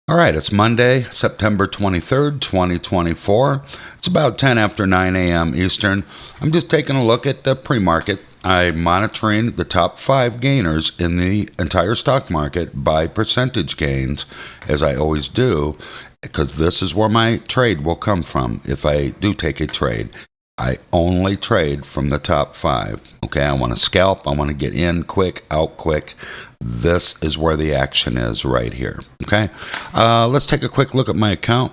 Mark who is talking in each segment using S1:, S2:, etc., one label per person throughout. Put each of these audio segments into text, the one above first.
S1: All right, it's Monday, September 23rd, 2024. It's about 10 after 9 a.m. Eastern. I'm just taking a look at the pre-market. I'm monitoring the top 5 gainers in the entire stock market by percentage gains, as I always do, because this is where my trade will come from if I do take a trade. I only trade from the top 5. Okay, I want to scalp. I want to get in quick, out quick. This is where the action is right here. Okay, let's take a quick look at my account.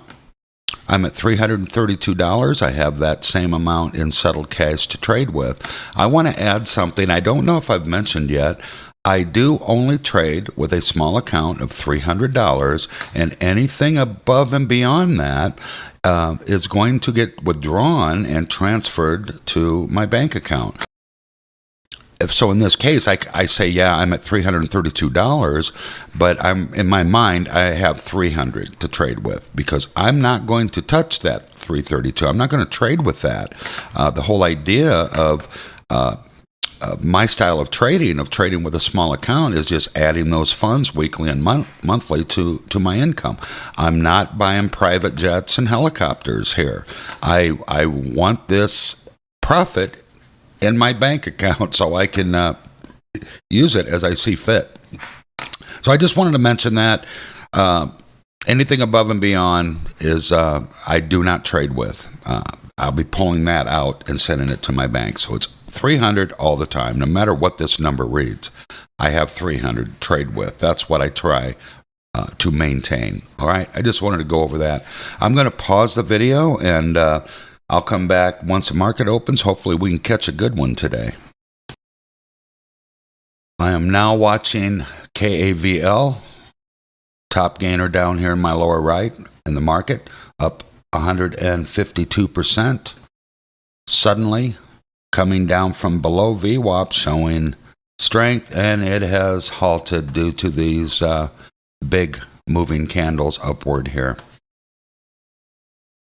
S1: I'm at $332. I have that same amount in settled cash to trade with. I want to add something I don't know if I've mentioned yet. I do only trade with a small account of $300, and anything above and beyond that is going to get withdrawn and transferred to my bank account. So in this case, I say, yeah, I'm at $332, but I'm in my mind, I have 300 to trade with because I'm not going to touch that 332. I'm not going to trade with that. The whole idea of my style of trading with a small account, is just adding those funds weekly and monthly to my income. I'm not buying private jets and helicopters here. I want this profit in my bank account so I can use it as I see fit. So I just wanted to mention that. Anything above and beyond is I do not trade with. I'll be pulling that out and sending it to my bank. So it's 300 all the time, no matter what this number reads. I have 300 to trade with. That's what I try to maintain. All right. I just wanted to go over that. I'm going to pause the video and I'll come back once the market opens. Hopefully we can catch a good one today. I am now watching KAVL, top gainer down here in my lower right in the market, up 152%. Suddenly coming down from below VWAP, showing strength, and it has halted due to these big moving candles upward here.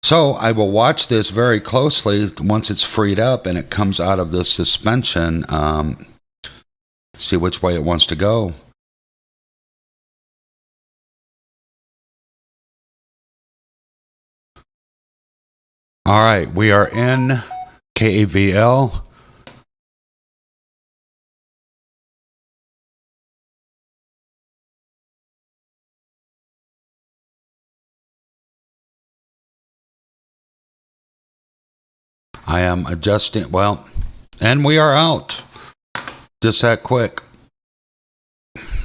S1: So I will watch this very closely once it's freed up and it comes out of this suspension, see which way it wants to go. All right, we are in KAVL. I am adjusting, well, and we are out. Just that quick.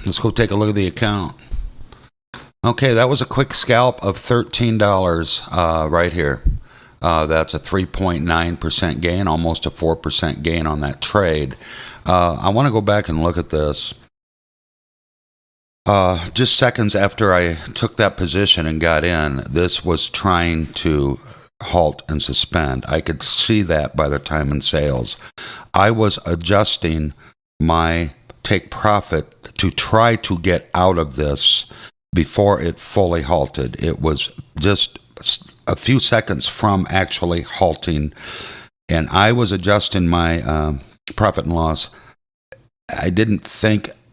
S1: Let's go take a look at the account. Okay, that was a quick scalp of $13 right here. That's a 3.9% gain, almost a 4% gain on that trade. I want to go back and look at this. Just seconds after I took that position and got in, this was trying to halt and suspend. I could see that by the time in sales. I was adjusting my take profit to try to get out of this before it fully halted. It was just a few seconds from actually halting, and I was adjusting my profit and loss. I didn't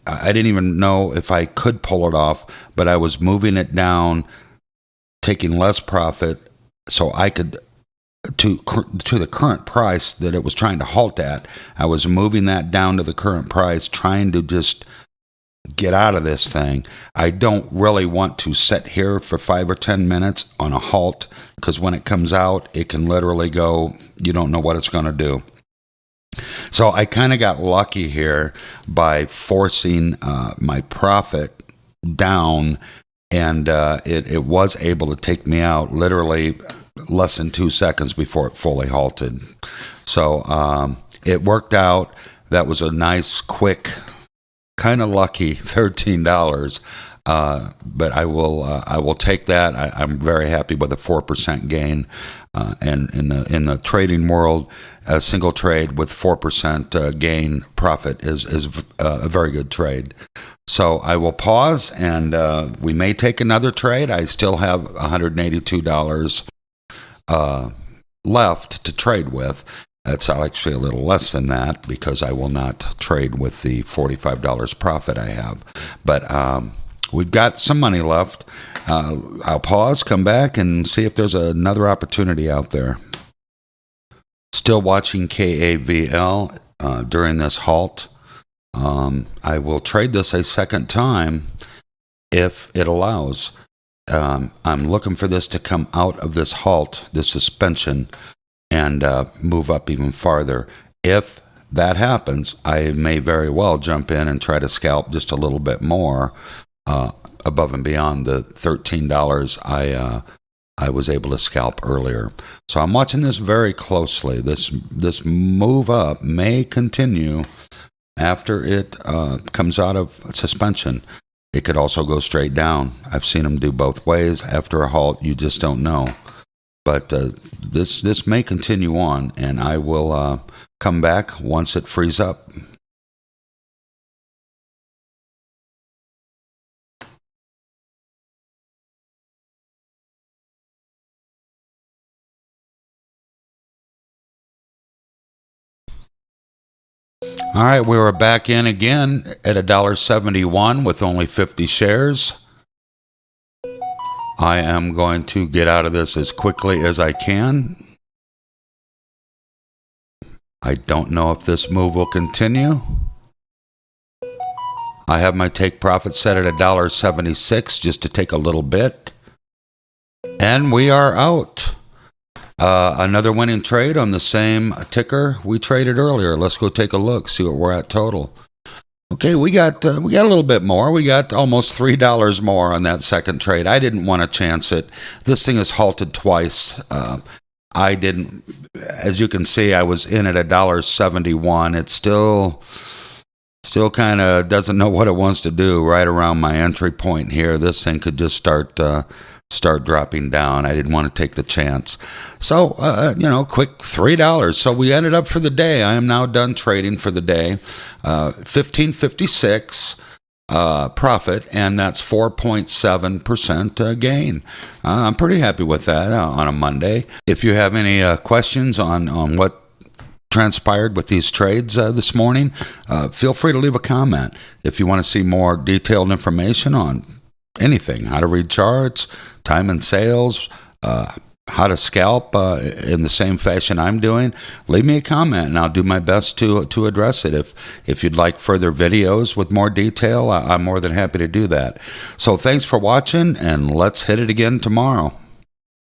S1: even know if I could pull it off, but I was moving it down, taking less profit so I could to the current price that it was trying to halt at. I was moving that down to the current price, trying to just get out of this thing. I don't really want to sit here for 5 or 10 minutes on a halt, because when it comes out, it can literally go, you don't know what it's going to do. So I kind of got lucky here by forcing my profit down, and it was able to take me out literally less than 2 seconds before it fully halted. So it worked out. That was a nice, quick, kind of lucky $13. But I will take that. I'm very happy with a 4% gain. And in the trading world, a single trade with 4% gain profit is a very good trade. So I will pause, and we may take another trade. I still have $182 left to trade with. It's actually a little less than that because I will not trade with the $45 profit I have. But we've got some money left. I'll pause, come back, and see if there's another opportunity out there. Still watching KAVL during this halt. I will trade this a second time if it allows. I'm looking for this to come out of this halt, this suspension, and move up even farther. If that happens, I may very well jump in and try to scalp just a little bit more above and beyond the $13 I was able to scalp earlier. So I'm watching this very closely. This move up may continue after it comes out of suspension. It could also go straight down. I've seen them do both ways. After a halt, you just don't know. But this may continue on, and I will come back once it frees up. All right, we were back in again at $1.71 with only 50 shares. I am going to get out of this as quickly as I can. I don't know if this move will continue. I have my take profit set at $1.76 just to take a little bit. And we are out. Another winning trade on the same ticker we traded earlier. Let's go take a look, see what we're at total. Okay, we got a little bit more. We got almost $3 more on that second trade. I didn't want to chance it. This thing has halted twice. I didn't, as you can see, I was in at $1.71. It still kind of doesn't know what it wants to do right around my entry point here. This thing could just start dropping down. I didn't want to take the chance. So, quick $3. So we ended up for the day. I am now done trading for the day. 1556 profit, and that's 4.7% gain. I'm pretty happy with that on a Monday. If you have any questions on what transpired with these trades this morning, feel free to leave a comment. If you want to see more detailed information on anything, how to read charts, time and sales, how to scalp in the same fashion I'm doing, leave me a comment and I'll do my best to address it. If you'd like further videos with more detail, I'm more than happy to do that. So thanks for watching, and let's hit it again tomorrow.